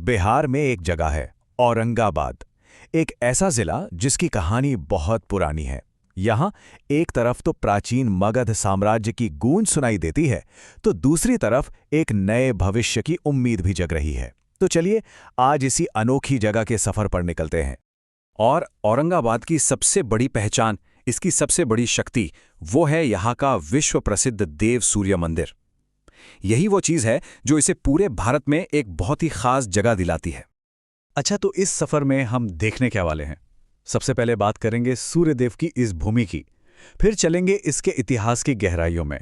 बिहार में एक जगह है, औरंगाबाद। एक ऐसा जिला जिसकी कहानी बहुत पुरानी है। यहाँ एक तरफ तो प्राचीन मगध साम्राज्य की गूंज सुनाई देती है, तो दूसरी तरफ एक नए भविष्य की उम्मीद भी जग रही है। तो चलिए आज इसी अनोखी जगह के सफर पर निकलते हैं। और औरंगाबाद की सबसे बड़ी पहचान, इसकी सबसे बड़ी शक्ति, वो है यहाँ का विश्व प्रसिद्ध देव सूर्य मंदिर। यही वो चीज़ है जो इसे पूरे भारत में एक बहुत ही खास जगह दिलाती है। अच्छा, तो इस सफर में हम देखने क्या वाले हैं? सबसे पहले बात करेंगे सूर्यदेव की इस भूमि की, फिर चलेंगे इसके इतिहास की गहराइयों में।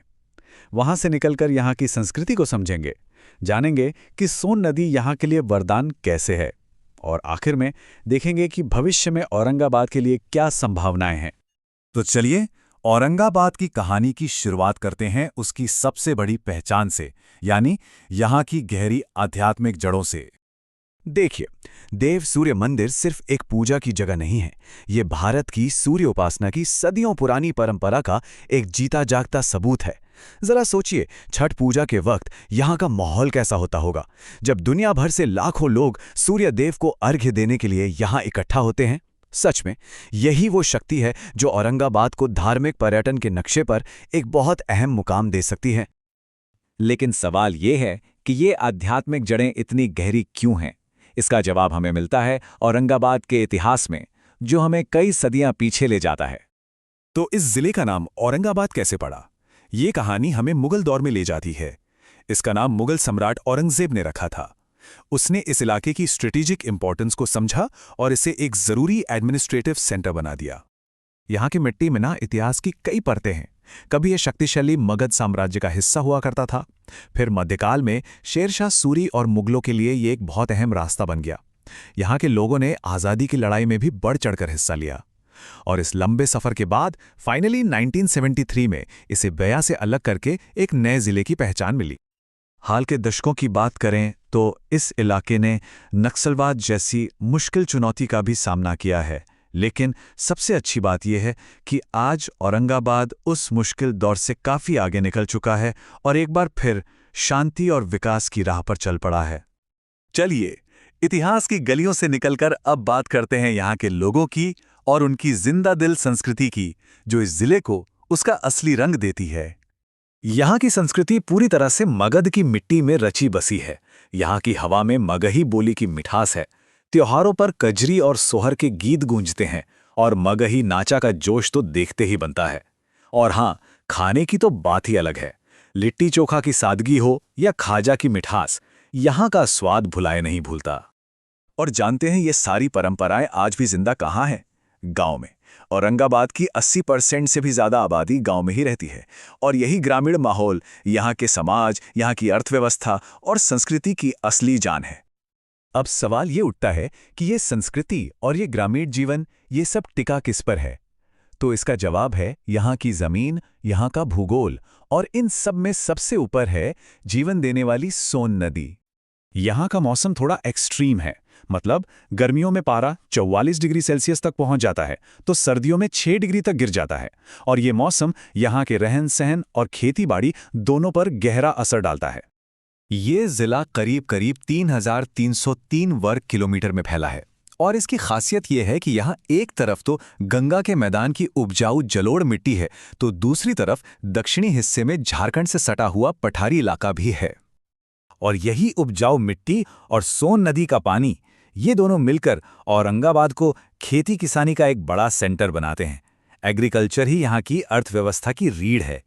वहां से निकलकर यहाँ की संस्कृति को समझेंगे, जानेंगे कि सोन नदी यहाँ के लिए वरदान कैसे है, और आखिर में देखेंगे कि भविष्य में औरंगाबाद के लिए क्या संभावनाएं हैं। तो चलिए औरंगाबाद की कहानी की शुरुआत करते हैं उसकी सबसे बड़ी पहचान से, यानी यहाँ की गहरी आध्यात्मिक जड़ों से। देखिए, देव सूर्य मंदिर सिर्फ एक पूजा की जगह नहीं है। ये भारत की सूर्य उपासना की सदियों पुरानी परंपरा का एक जीता जागता सबूत है। जरा सोचिए, छठ पूजा के वक्त यहाँ का माहौल कैसा होता होगा, जब दुनिया भर से लाखों लोग सूर्य देव को अर्घ्य देने के लिए यहाँ इकट्ठा होते हैं। सच में यही वो शक्ति है जो औरंगाबाद को धार्मिक पर्यटन के नक्शे पर एक बहुत अहम मुकाम दे सकती है। लेकिन सवाल ये है कि ये आध्यात्मिक जड़ें इतनी गहरी क्यों हैं? इसका जवाब हमें मिलता है औरंगाबाद के इतिहास में, जो हमें कई सदियां पीछे ले जाता है। तो इस जिले का नाम औरंगाबाद कैसे पड़ा? ये कहानी हमें मुगल दौर में ले जाती है। इसका नाम मुगल सम्राट औरंगजेब ने रखा था। उसने इस इलाके की स्ट्रेटेजिक इंपॉर्टेंस को समझा और इसे एक जरूरी एडमिनिस्ट्रेटिव सेंटर बना दिया। यहाँ की मिट्टी में इतिहास की कई परतें हैं। कभी यह शक्तिशाली मगध साम्राज्य का हिस्सा हुआ करता था, फिर मध्यकाल में शेरशाह सूरी और मुगलों के लिए ये एक बहुत अहम रास्ता बन गया। यहाँ के लोगों ने आज़ादी की लड़ाई में भी बढ़ चढ़कर हिस्सा लिया, और इस लंबे सफर के बाद फाइनली 1973 में इसे बया से अलग करके एक नए जिले की पहचान मिली। हाल के दशकों की बात करें तो इस इलाके ने नक्सलवाद जैसी मुश्किल चुनौती का भी सामना किया है, लेकिन सबसे अच्छी बात यह है कि आज औरंगाबाद उस मुश्किल दौर से काफ़ी आगे निकल चुका है और एक बार फिर शांति और विकास की राह पर चल पड़ा है। चलिए इतिहास की गलियों से निकलकर अब बात करते हैं यहाँ के लोगों की और उनकी जिंदा दिल संस्कृति की, जो इस जिले को उसका असली रंग देती है। यहाँ की संस्कृति पूरी तरह से मगध की मिट्टी में रची बसी है। यहाँ की हवा में मगही बोली की मिठास है। त्योहारों पर कजरी और सोहर के गीत गूंजते हैं और मगही नाचा का जोश तो देखते ही बनता है। और हाँ, खाने की तो बात ही अलग है। लिट्टी चोखा की सादगी हो या खाजा की मिठास, यहाँ का स्वाद भुलाए नहीं भूलता। और जानते हैं ये सारी परंपराएं आज भी जिंदा कहाँ हैं? गांव में। औरंगाबाद की 80% से भी ज्यादा आबादी गांव में ही रहती है, और यही ग्रामीण माहौल यहाँ के समाज, यहाँ की अर्थव्यवस्था और संस्कृति की असली जान है। अब सवाल ये उठता है कि ये संस्कृति और ये ग्रामीण जीवन, ये सब टिका किस पर है? तो इसका जवाब है यहाँ की जमीन, यहाँ का भूगोल, और इन सब में सबसे ऊपर है जीवन देने वाली सोन नदी। यहाँ का मौसम थोड़ा एक्सट्रीम है, मतलब गर्मियों में पारा 44 डिग्री सेल्सियस तक पहुंच जाता है, तो सर्दियों में 6 डिग्री तक गिर जाता है, और ये मौसम यहाँ के रहन सहन और खेतीबाड़ी दोनों पर गहरा असर डालता है। ये जिला करीब करीब 3,303 वर्ग किलोमीटर में फैला है, और इसकी खासियत यह है कि यहाँ एक तरफ तो गंगा के मैदान की उपजाऊ जलोढ़ मिट्टी है, तो दूसरी तरफ दक्षिणी हिस्से में झारखंड से सटा हुआ पठारी इलाका भी है। और यही उपजाऊ मिट्टी और सोन नदी का पानी, ये दोनों मिलकर औरंगाबाद को खेती किसानी का एक बड़ा सेंटर बनाते हैं। एग्रीकल्चर ही यहाँ की अर्थव्यवस्था की रीढ़ है।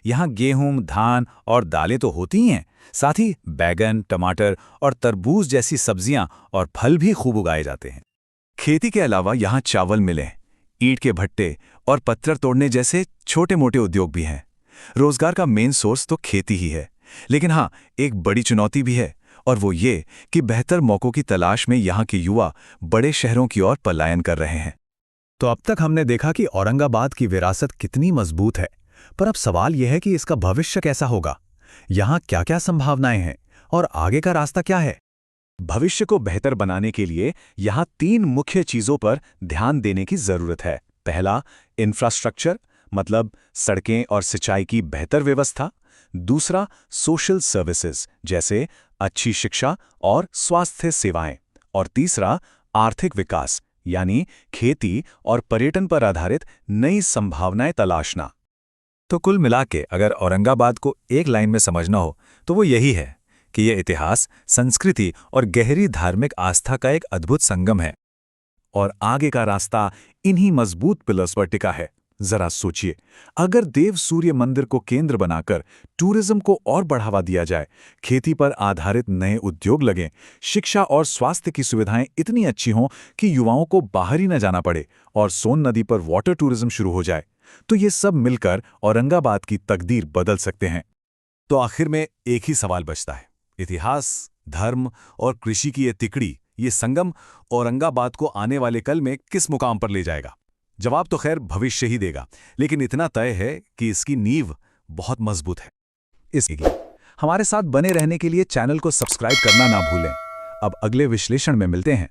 यहाँ गेहूं, धान और दालें तो होती ही हैं, साथ ही बैगन, टमाटर और तरबूज जैसी सब्जियां और फल भी खूब उगाए जाते हैं। खेती के अलावा यहाँ चावल मिलें, ईंट के भट्टे और पत्थर तोड़ने जैसे छोटे मोटे उद्योग भी हैं। रोजगार का मेन सोर्स तो खेती ही है, लेकिन हाँ, एक बड़ी चुनौती भी है, और वो ये कि बेहतर मौक़ों की तलाश में यहाँ के युवा बड़े शहरों की ओर पलायन कर रहे हैं। तो अब तक हमने देखा कि औरंगाबाद की विरासत कितनी मजबूत है, पर अब सवाल यह है कि इसका भविष्य कैसा होगा। यहाँ क्या क्या संभावनाएं हैं और आगे का रास्ता क्या है? भविष्य को बेहतर बनाने के लिए यहाँ 3 मुख्य चीज़ों पर ध्यान देने की ज़रूरत है। पहला, इंफ्रास्ट्रक्चर, मतलब सड़कें और सिंचाई की बेहतर व्यवस्था। दूसरा सोशल सर्विसेज जैसे अच्छी शिक्षा और स्वास्थ्य सेवाएं, और तीसरा आर्थिक विकास यानी खेती और पर्यटन पर आधारित नई संभावनाएं तलाशना। तो कुल मिला के अगर औरंगाबाद को एक लाइन में समझना हो तो वो यही है कि ये इतिहास, संस्कृति और गहरी धार्मिक आस्था का एक अद्भुत संगम है, और आगे का रास्ता इन्हीं मजबूत पिलर्स पर टिका है। जरा सोचिए, अगर देव सूर्य मंदिर को केंद्र बनाकर टूरिज्म को और बढ़ावा दिया जाए, खेती पर आधारित नए उद्योग लगें, शिक्षा और स्वास्थ्य की सुविधाएं इतनी अच्छी हों कि युवाओं को बाहर ही न जाना पड़े, और सोन नदी पर वाटर टूरिज्म शुरू हो जाए, तो ये सब मिलकर औरंगाबाद की तकदीर बदल सकते हैं। तो आखिर में एक ही सवाल बचता है, इतिहास, धर्म और कृषि की ये तिकड़ी, ये संगम औरंगाबाद को आने वाले कल में किस मुकाम पर ले जाएगा? जवाब तो खैर भविष्य ही देगा, लेकिन इतना तय है कि इसकी नींव बहुत मजबूत है। हमारे साथ बने रहने के लिए चैनल को सब्सक्राइब करना ना भूलें। अब अगले विश्लेषण में मिलते हैं।